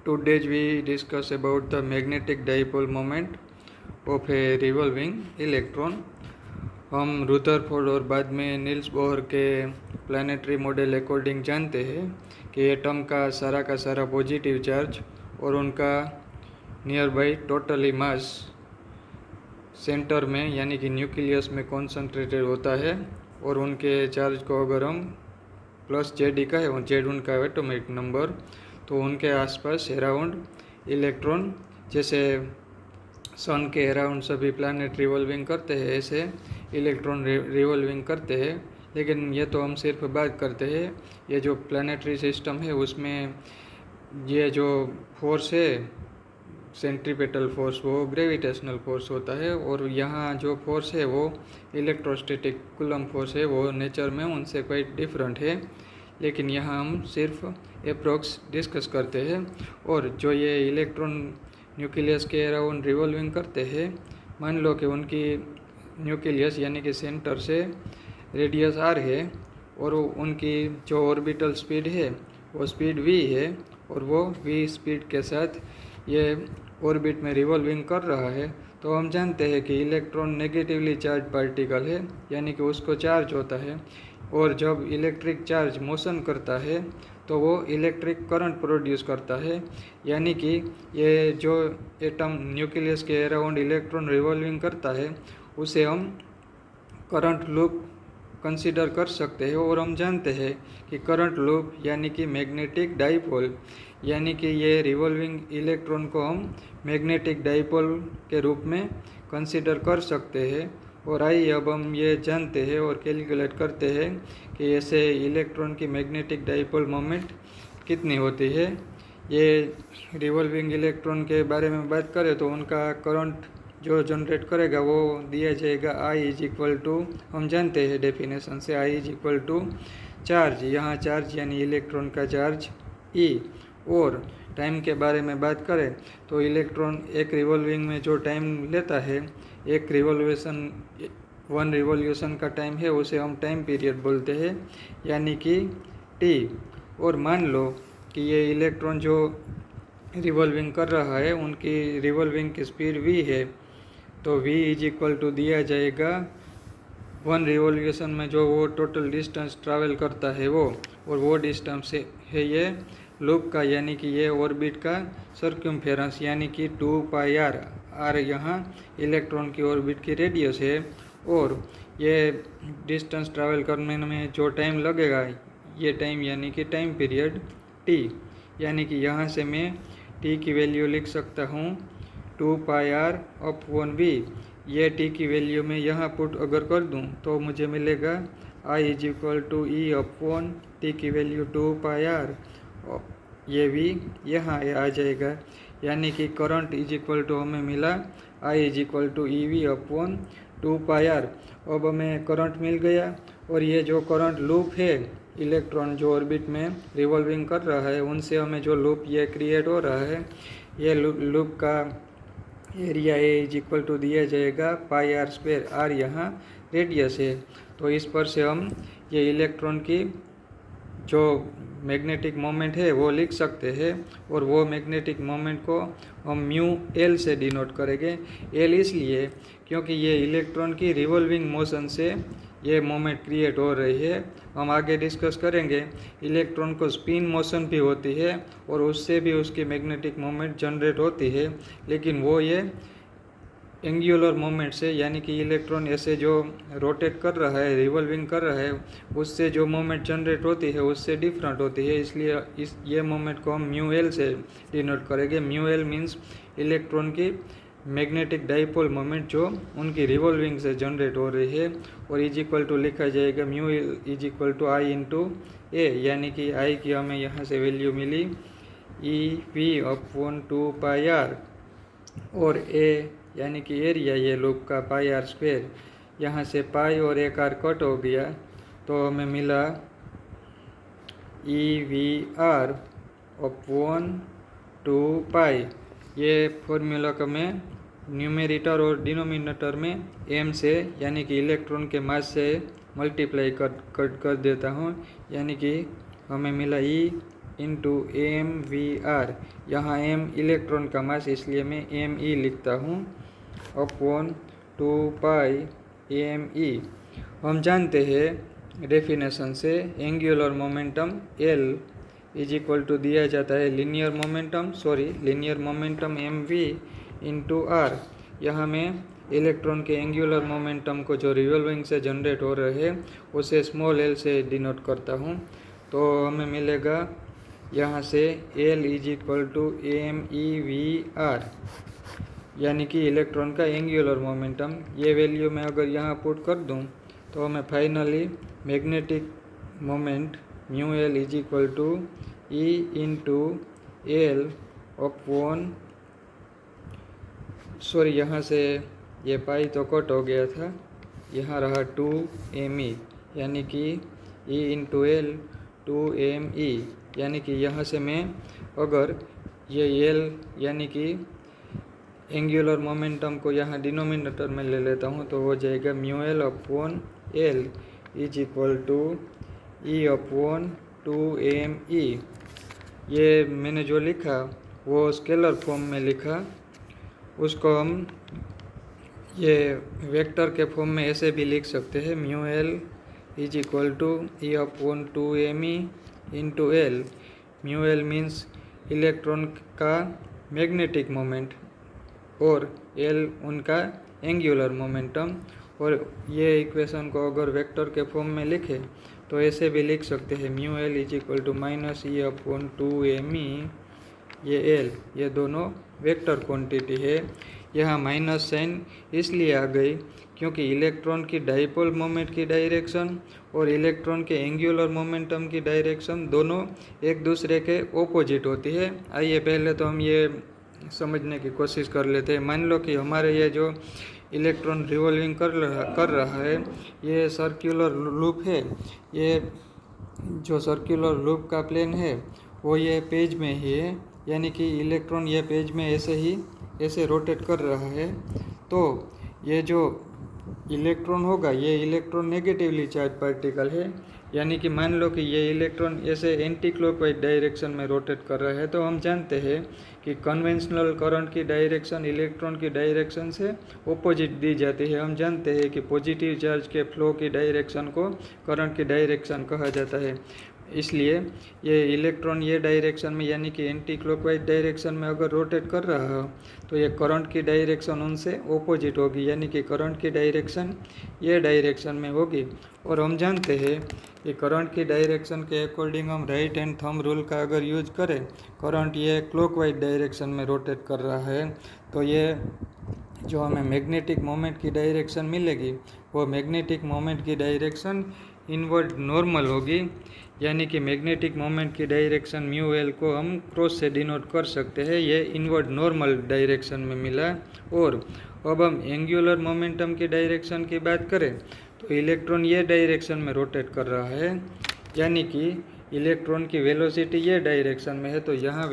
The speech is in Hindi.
Today we discuss about the magnetic dipole moment of a revolving electron. हम रुदरफोर्ड और बाद में नील्स बोहर के प्लानिटरी मॉडल अकॉर्डिंग जानते हैं कि एटम का सारा पॉजिटिव चार्ज और उनका near by totally mass centre में यानी कि न्यूक्लियस में कॉन्सनट्रेटेड होता है और उनके चार्ज को अगर हम प्लस जेड का है और जेड उनका एटॉमिक नंबर, तो उनके आसपास अराउंड इलेक्ट्रॉन, जैसे सन के अराउंड सभी प्लैनेट रिवॉल्विंग करते हैं ऐसे इलेक्ट्रॉन रिवॉल्विंग करते हैं। लेकिन ये तो हम सिर्फ बात करते हैं, ये जो प्लैनेटरी सिस्टम है उसमें ये जो फोर्स है सेंट्रीपेटल फोर्स वो ग्रेविटेशनल फोर्स होता है, और यहाँ जो फोर्स है वो इलेक्ट्रोस्टैटिक कूलम फोर्स है, वो नेचर में उनसे क्वाइट डिफरेंट है। लेकिन यहाँ हम सिर्फ अप्रोक्स डिस्कस करते हैं। और जो ये इलेक्ट्रॉन न्यूक्लियस के अराउंड रिवॉल्विंग करते हैं, मान लो कि उनकी न्यूक्लियस यानी कि सेंटर से रेडियस आर है और उनकी जो ऑर्बिटल स्पीड है वो स्पीड v है, और वो v स्पीड के साथ ये ऑर्बिट में रिवॉल्विंग कर रहा है, तो हम जानते हैं कि इलेक्ट्रॉन नेगेटिवली चार्ज पार्टिकल है, यानी कि उसको चार्ज होता है। और जब इलेक्ट्रिक चार्ज मोशन करता है तो वो इलेक्ट्रिक करंट प्रोड्यूस करता है, यानी कि ये जो एटम न्यूक्लियस के अराउंड इलेक्ट्रॉन रिवॉल्विंग करता है उसे हम करंट लूप कंसीडर कर सकते हैं। और हम जानते हैं कि करंट लूप यानी कि मैग्नेटिक डाइपोल, यानी कि ये रिवॉल्विंग इलेक्ट्रॉन को हम मैग्नेटिक डाइपोल के रूप में कंसीडर कर सकते हैं। और आइए अब हम ये जानते हैं और कैलकुलेट करते हैं कि ऐसे इलेक्ट्रॉन की मैग्नेटिक डाइपोल मोमेंट कितनी होती है। ये रिवॉल्विंग इलेक्ट्रॉन के बारे में बात करें तो उनका करंट जो जनरेट करेगा वो दिया जाएगा I इज इक्वल टू, हम जानते हैं डेफिनेशन से, I is equal to charge, यहाँ चार्ज यानी इलेक्ट्रॉन का चार्ज E। और टाइम के बारे में बात करें तो इलेक्ट्रॉन एक रिवॉल्विंग में जो टाइम लेता है, एक वन रिवॉल्यूशन का टाइम है, उसे हम टाइम पीरियड बोलते हैं, यानी कि T। और मान लो कि ये इलेक्ट्रॉन जो रिवॉल्विंग कर रहा है उनकी रिवॉल्विंग की स्पीड v है, तो v इज इक्वल टू दिया जाएगा वन रिवॉल्यूशन में जो वो टोटल डिस्टेंस ट्रैवल करता है वो, और वो डिस्टेंस है ये लूप का, यानी कि ये ऑर्बिट का सर्कम्फेरेंस, यानी कि 2 पाई r। r यहाँ इलेक्ट्रॉन की ऑर्बिट की रेडियस है, और ये डिस्टेंस ट्रैवल करने में जो टाइम लगेगा ये टाइम यानी कि टाइम पीरियड t, यानी कि यहाँ से मैं t की वैल्यू लिख सकता हूँ 2 पाई r अपॉन v। ये t की वैल्यू में यहाँ पुट अगर कर दूँ तो मुझे मिलेगा I is equal to E upon t की वैल्यू 2 पाई r, ये v यहाँ आ जाएगा, यानी कि करंट इज इक्वल टू हमें मिला I is equal to E V upon 2 pi r। अब हमें करंट मिल गया, और ये जो करंट लूप है इलेक्ट्रॉन जो ऑर्बिट में रिवॉल्विंग कर रहा है उनसे हमें जो लूप ये क्रिएट हो रहा है, ये लूप का area A is equal to दिया जाएगा पाई r स्क्वायर, r यहाँ रेडियस है। तो इस पर से हम ये इलेक्ट्रॉन की जो मैग्नेटिक मोमेंट है वो लिख सकते हैं, और वो मैग्नेटिक मोमेंट को हम म्यू एल से डिनोट करेंगे। एल इसलिए क्योंकि ये इलेक्ट्रॉन की रिवॉल्विंग मोशन से ये मोमेंट क्रिएट हो रही है। हम आगे डिस्कस करेंगे इलेक्ट्रॉन को स्पिन मोशन भी होती है और उससे भी उसकी मैग्नेटिक मोमेंट जनरेट होती है, लेकिन वो ये एंगुलर मोमेंट से, यानी कि इलेक्ट्रॉन ऐसे जो रोटेट कर रहा है रिवॉल्विंग कर रहा है उससे जो मोमेंट जनरेट होती है उससे डिफरेंट होती है, इसलिए ये मोमेंट को हम म्यू एल से डिनोट करेंगे। म्यू एल मीन्स इलेक्ट्रॉन की मैग्नेटिक डाइपोल मोमेंट जो उनकी रिवॉल्विंग से जनरेट हो रही है, और इज इक्वल टू लिखा जाएगा mu is equal to I into A, यानी कि आई की हमें यहाँ से वैल्यू मिली E V upon 2 pi R, और ए यानी कि एरिया ये लूप का पाई r स्क्वायर, यहाँ से पाई और एक r कट हो गया तो हमें मिला ई वी आर अपॉन 2 पाई। ये फॉर्मूला का मैं न्यूमेरेटर और डिनोमिनेटर में m से यानी कि इलेक्ट्रॉन के मास से मल्टीप्लाई कर देता हूँ, यानी कि हमें मिला E into M V R, यहाँ एम इलेक्ट्रॉन का मास इसलिए मैं एम ई लिखता हूँ, अपॉन 2 पाई एम ई। हम जानते हैं डेफिनेशन से angular momentum L is equal to दिया जाता है linear momentum M V into R. यहाँ मैं इलेक्ट्रॉन के एंगुलर मोमेंटम को जो रिवॉल्विंग से जनरेट हो रहे हैं उसे स्मॉल एल से डिनोट करता हूँ। तो हमें मिलेगा यहाँ से L is equal to M E V R, यानी कि इलेक्ट्रॉन का एंगुलर मोमेंटम। ये वैल्यू मैं अगर यहाँ पुट कर दूँ तो हमें finally magnetic moment mu L is equal to E into L upon, sorry यहाँ से ये पाई तो कट हो गया था, यहाँ रहा 2 एम ई, यानी कि E into L 2 M E, यानी कि यहाँ से मैं अगर ये एल यानी कि एंगुलर मोमेंटम को यहाँ डिनोमिनेटर में ले लेता हूँ तो हो जाएगा mu L upon L is equal to E upon 2 M E. ये मैंने जो लिखा वो स्केलर फॉर्म में लिखा, उसको हम ये वेक्टर के फॉर्म में ऐसे भी लिख सकते हैं, mu L is equal to E upon 2 M E into L. Mu L means electron का मैग्नेटिक मोमेंट और एल उनका एंगुलर मोमेंटम। और ये इक्वेशन को अगर वेक्टर के फॉर्म में लिखे तो ऐसे भी लिख सकते हैं, mu L is equal to minus E upon 2 M E, ये एल, ये दोनों वेक्टर क्वांटिटी है। यहाँ माइनस साइन इसलिए आ गई क्योंकि इलेक्ट्रॉन की डाइपोल मोमेंट की डायरेक्शन और इलेक्ट्रॉन के एंगुलर मोमेंटम की डायरेक्शन दोनों एक दूसरे के ऑपोजिट होती है। आइए पहले तो हम ये समझने की कोशिश कर लेते हैं। मान लो कि हमारे ये जो इलेक्ट्रॉन रिवॉल्विंग कर रहा है ये सर्कुलर लूप है, ये जो सर्कुलर लूप का प्लेन है वो ये पेज में ही है, यानी कि इलेक्ट्रॉन ये पेज में ऐसे रोटेट कर रहा है। तो ये जो इलेक्ट्रॉन होगा ये इलेक्ट्रॉन नेगेटिवली चार्ज पार्टिकल है, यानी कि मान लो कि ये इलेक्ट्रॉन ऐसे एंटी क्लॉकवाइज डायरेक्शन में रोटेट कर रहा है। तो हम जानते हैं कि कन्वेंशनल करंट की डायरेक्शन इलेक्ट्रॉन की डायरेक्शन से ऑपोजिट दी जाती है। हम जानते हैं कि पॉजिटिव चार्ज के फ्लो की डायरेक्शन को करंट की डायरेक्शन कहा जाता है। इसलिए ये इलेक्ट्रॉन ये डायरेक्शन में यानी कि एंटी क्लॉकवाइज डायरेक्शन में अगर रोटेट कर रहा हो तो ये करंट की डायरेक्शन उनसे ऑपोजिट होगी, यानी कि करंट की डायरेक्शन ये डायरेक्शन में होगी। और हम जानते हैं कि करंट की डायरेक्शन के अकॉर्डिंग हम राइट हैंड थंब रूल का अगर यूज करें, करंट ये क्लॉकवाइज डायरेक्शन में रोटेट कर रहा है, तो ये जो हमें मैग्नेटिक मोमेंट की डायरेक्शन मिलेगी वो मैग्नेटिक मोमेंट की डायरेक्शन इनवर्ड नॉर्मल होगी, यानी कि मैग्नेटिक मोमेंट की डायरेक्शन म्यू एल को हम क्रॉस से डिनोट कर सकते हैं, ये इनवर्ड नॉर्मल डायरेक्शन में मिला। और अब हम एंगुलर मोमेंटम की डायरेक्शन की बात करें तो इलेक्ट्रॉन ये डायरेक्शन में रोटेट कर रहा है, यानी कि इलेक्ट्रॉन की वेलोसिटी ये डायरेक्शन में है, तो यहाँ